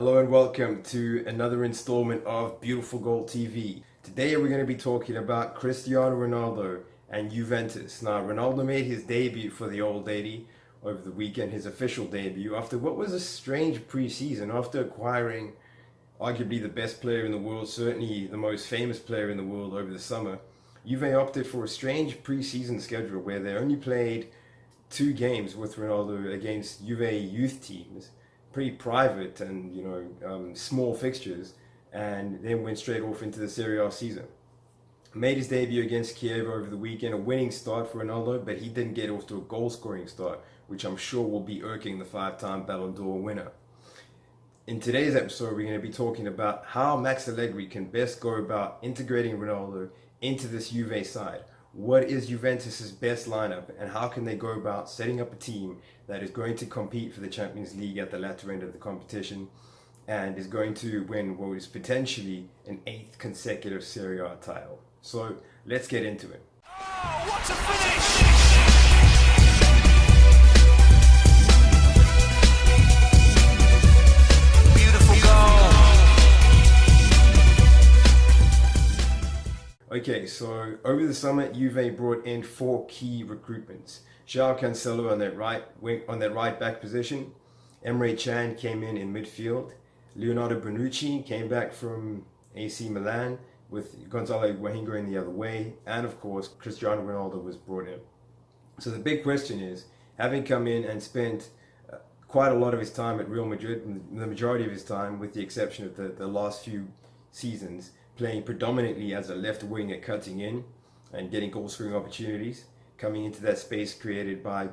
Hello and welcome to another installment of Beautiful Goal TV. Today we're going to be talking about Cristiano Ronaldo and Juventus. Now, Ronaldo made his debut for the Old Lady over the weekend, his official debut, after what was a strange pre-season, after acquiring arguably the best player in the world, certainly the most famous player in the world over the summer. Juve opted for a strange pre-season schedule where they only played 2 games with Ronaldo against Juve youth teams, pretty private and small fixtures, and then went straight off into the Seria A season. Made his debut against Chievo over the weekend, a winning start for Ronaldo, but he didn't get off to a goal-scoring start, which I'm sure will be irking the 5-time Ballon d'Or winner. In today's episode, we're going to be talking about how Max Allegri can best go about integrating Ronaldo into this Juve side. What is Juventus' best lineup, and how can they go about setting up a team that is going to compete for the Champions League at the latter end of the competition and is going to win what is potentially an 8th consecutive Serie A title. So let's get into it. Oh, what a finish! Okay, so over the summer, Juve brought in 4 key recruitments. João Cancelo on that right back position. Emre Can came in midfield. Leonardo Bonucci came back from AC Milan with Gonzalo Higuain going the other way, and of course Cristiano Ronaldo was brought in. So the big question is, having come in and spent quite a lot of his time at Real Madrid, the majority of his time, with the exception of the last few seasons, playing predominantly as a left winger, cutting in and getting goal scoring opportunities, coming into that space created by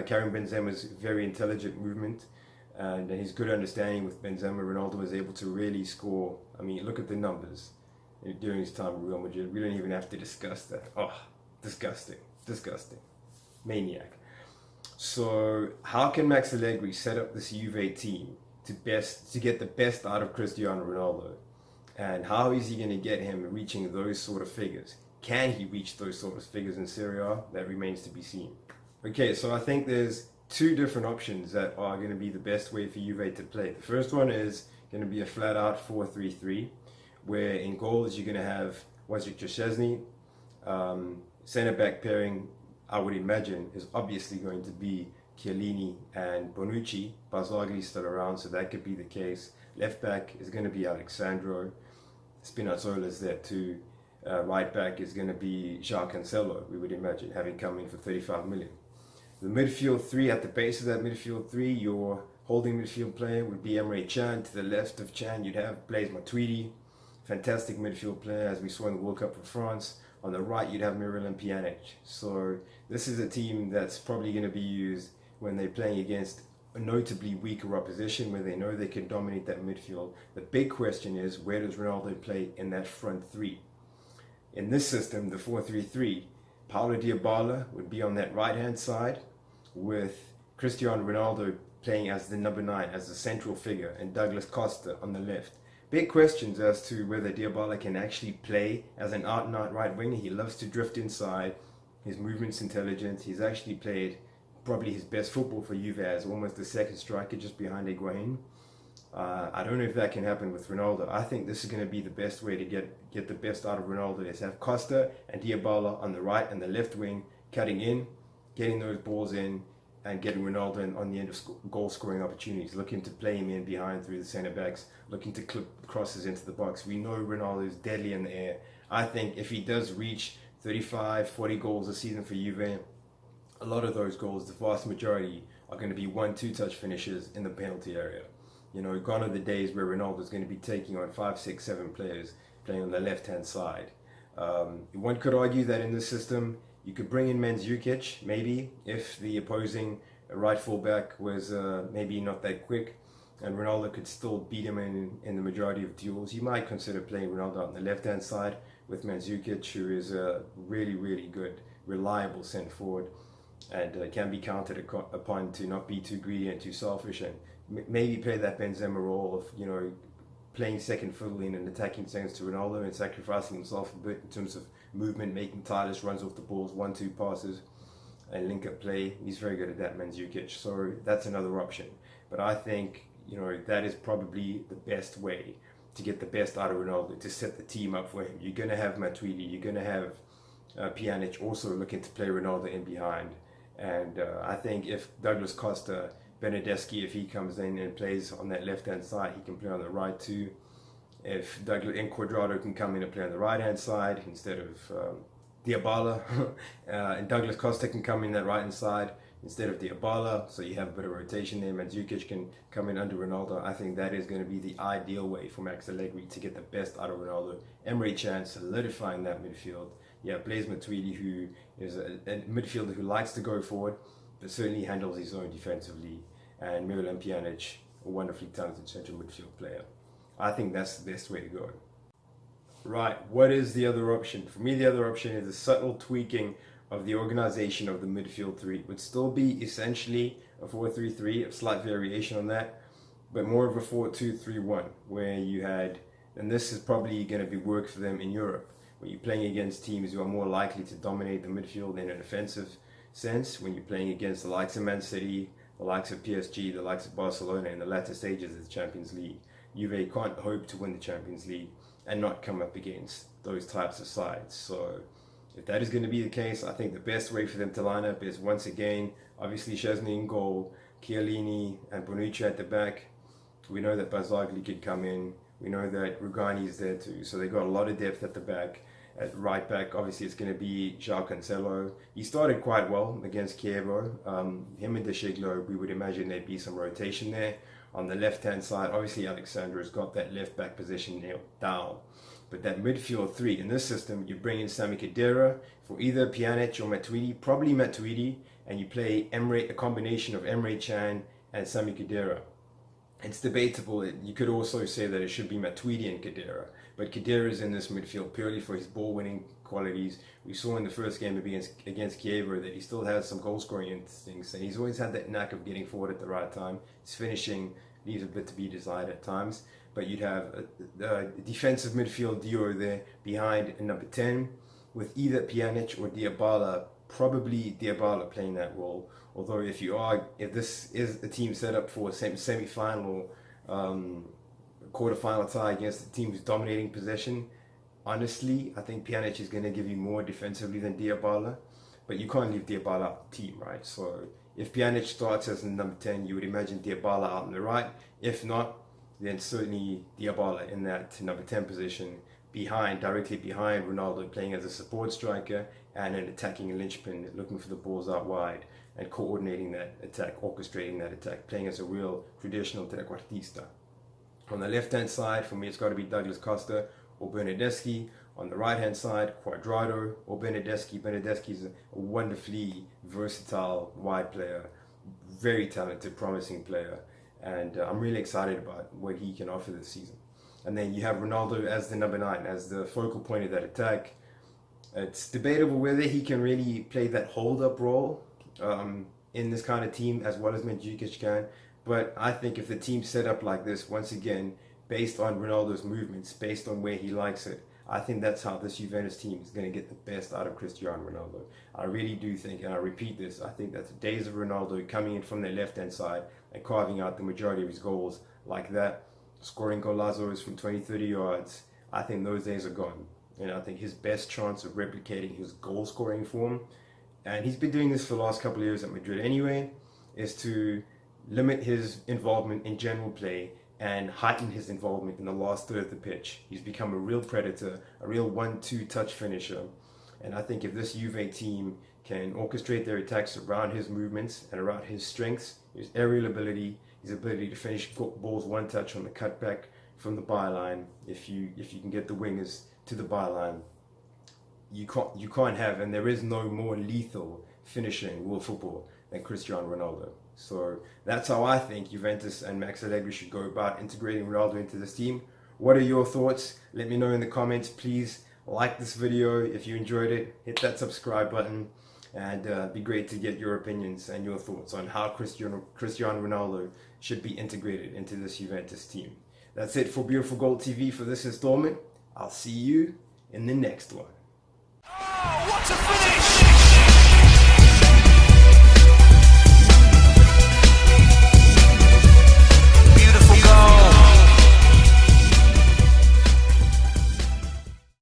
Karim Benzema's very intelligent movement and his good understanding with Benzema. Ronaldo was able to really score. I mean, look at the numbers during his time at Real Madrid. We don't even have to discuss that. Oh, disgusting, maniac. So how can Max Allegri set up this Juve team to get the best out of Cristiano Ronaldo? And how is he going to get him reaching those sort of figures? Can he reach those sort of figures in Serie A? That remains to be seen. Okay, so I think there's 2 different options that are going to be the best way for Juve to play. The first one is going to be a flat-out 4-3-3, where in goals you're going to have Wojciech Szczesny. Centre-back pairing, I would imagine, is obviously going to be Chiellini and Bonucci. Barzagli still around, so that could be the case. Left back is going to be Alexandro. Spinazzola's there too. Right back is going to be João Cancelo, we would imagine, having come in for 35 million. The midfield 3, at the base of that midfield 3, your holding midfield player would be Emre Can. To the left of Can, you'd have Blaise Matuidi, fantastic midfield player, as we saw in the World Cup for France. On the right, you'd have Miralem Pjanic. So this is a team that's probably going to be used when they're playing against a notably weaker opposition, where they know they can dominate that midfield. The big question is, where does Ronaldo play in that front 3? In this system, the 4-3-3, Paulo Dybala would be on that right-hand side, with Cristiano Ronaldo playing as the number 9, as the central figure, and Douglas Costa on the left. Big questions as to whether Dybala can actually play as an out-and-out right winger. He loves to drift inside. His movement's intelligent. He's actually played probably his best football for Juve as almost the second striker, just behind Higuain. I don't know if that can happen with Ronaldo. I think this is going to be the best way to get the best out of Ronaldo, is have Costa and Dybala on the right and the left wing, cutting in, getting those balls in, and getting Ronaldo on the end of goal scoring opportunities, looking to play him in behind through the centre backs, looking to clip crosses into the box. We know Ronaldo is deadly in the air. I think if he does reach 35, 40 goals a season for Juve, a lot of those goals, the vast majority, are going to be 1-2 touch finishes in the penalty area. Gone are the days where Ronaldo is going to be taking on 5, 6, 7 players playing on the left-hand side. One could argue that in this system, you could bring in Mandzukic, maybe, if the opposing right fullback was maybe not that quick, and Ronaldo could still beat him in the majority of duels. You might consider playing Ronaldo on the left-hand side with Mandzukic, who is a really, really good, reliable centre forward, and can be counted upon to not be too greedy and too selfish, and maybe play that Benzema role of playing second fiddle in an attacking sense to Ronaldo and sacrificing himself a bit in terms of movement, making tireless runs off the balls, 1-2 passes, and link up play. He's very good at that, Mandzukic. So that's another option. But I think you know, that is probably the best way to get the best out of Ronaldo, to set the team up for him. You're going to have Matuidi, you're going to have Pjanic also looking to play Ronaldo in behind. And I think if Douglas Costa, Bernardeschi, if he comes in and plays on that left-hand side, he can play on the right too. If Douglas and Cuadrado can come in and play on the right-hand side instead of Dybala, and Douglas Costa can come in that right-hand side instead of Dybala, so you have a bit of rotation there. Mandzukic can come in under Ronaldo. I think that is going to be the ideal way for Max Allegri to get the best out of Ronaldo. Emre Can solidifying that midfield. Yeah, Blaise Matuidi, who is a midfielder who likes to go forward, but certainly handles his own defensively. And Miralem Pjanic, a wonderfully talented central midfield player. I think that's the best way to go. Right, what is the other option? For me, the other option is a subtle tweaking of the organization of the midfield three. It would still be essentially a 4-3-3, a slight variation on that, but more of a 4-2-3-1, where you had, and this is probably going to be work for them in Europe, where you're playing against teams who are more likely to dominate the midfield in an offensive sense, when you're playing against the likes of Man City, the likes of PSG, the likes of Barcelona in the latter stages of the Champions League. Juve can't hope to win the Champions League and not come up against those types of sides. So if that is going to be the case, I think the best way for them to line up is, once again, obviously Szczesny in goal, Chiellini and Bonucci at the back. We know that Barzagli could come in. We know that Rugani is there too. So they got a lot of depth at the back. At right back, obviously it's going to be João Cancelo. He started quite well against Chievo. Him and De Sciglio, we would imagine there'd be some rotation there. On the left-hand side, obviously Alexander has got that left-back position nailed down. But that midfield three, in this system, you bring in Sami Khedira for either Pjanic or Matuidi, probably Matuidi, and you play a combination of Emre Can and Sami Khedira. It's debatable. You could also say that it should be Matuidi and Khedira, but Khedira is in this midfield purely for his ball-winning qualities. We saw in the first game against Chievo that he still has some goal-scoring instincts, and he's always had that knack of getting forward at the right time. His finishing leaves a bit to be desired at times, but you'd have a defensive midfield duo there behind number 10 with either Pjanic or Dybala, probably Dybala playing that role. Although if this is a team set up for a semi-final or quarter-final tie against a team who's dominating possession, honestly, I think Pjanic is going to give you more defensively than Dybala, but you can't leave Dybala out the team, right? So if Pjanic starts as number 10, you would imagine Dybala out on the right. If not, then certainly Dybala in that number 10 position, directly behind Ronaldo, playing as a support striker and an attacking linchpin, looking for the balls out wide and coordinating that attack, orchestrating that attack, playing as a real traditional trequartista. On the left-hand side, for me, it's got to be Douglas Costa or Bernardeschi. On the right-hand side, Cuadrado or Bernardeschi. Bernardeschi is a wonderfully versatile wide player, very talented, promising player, and I'm really excited about what he can offer this season. And then you have Ronaldo as the number 9, as the focal point of that attack. It's debatable whether he can really play that hold-up role in this kind of team as well as Mandzukic can. But I think if the team's set up like this, once again, based on Ronaldo's movements, based on where he likes it, I think that's how this Juventus team is going to get the best out of Cristiano Ronaldo. I really do think, and I repeat this, I think that the days of Ronaldo coming in from the left-hand side and carving out the majority of his goals like that, scoring golazos from 20-30 yards, I think those days are gone. And I think his best chance of replicating his goal-scoring form, and he's been doing this for the last couple of years at Madrid anyway, is to limit his involvement in general play and heighten his involvement in the last third of the pitch. He's become a real predator, a real 1-2 touch finisher. And I think if this Juve team can orchestrate their attacks around his movements and around his strengths, his aerial ability, his ability to finish balls one touch on the cutback from the byline, if you can get the wingers to the byline, you can't have, and there is no more lethal finisher in world football than Cristiano Ronaldo. So that's how I think Juventus and Max Allegri should go about integrating Ronaldo into this team. What are your thoughts? Let me know in the comments. Please like this video if you enjoyed it. Hit that subscribe button, and it'd be great to get your opinions and your thoughts on how Cristiano Ronaldo should be integrated into this Juventus team. That's it for Beautiful Gold TV for this installment. I'll see you in the next one. Oh, what a finish!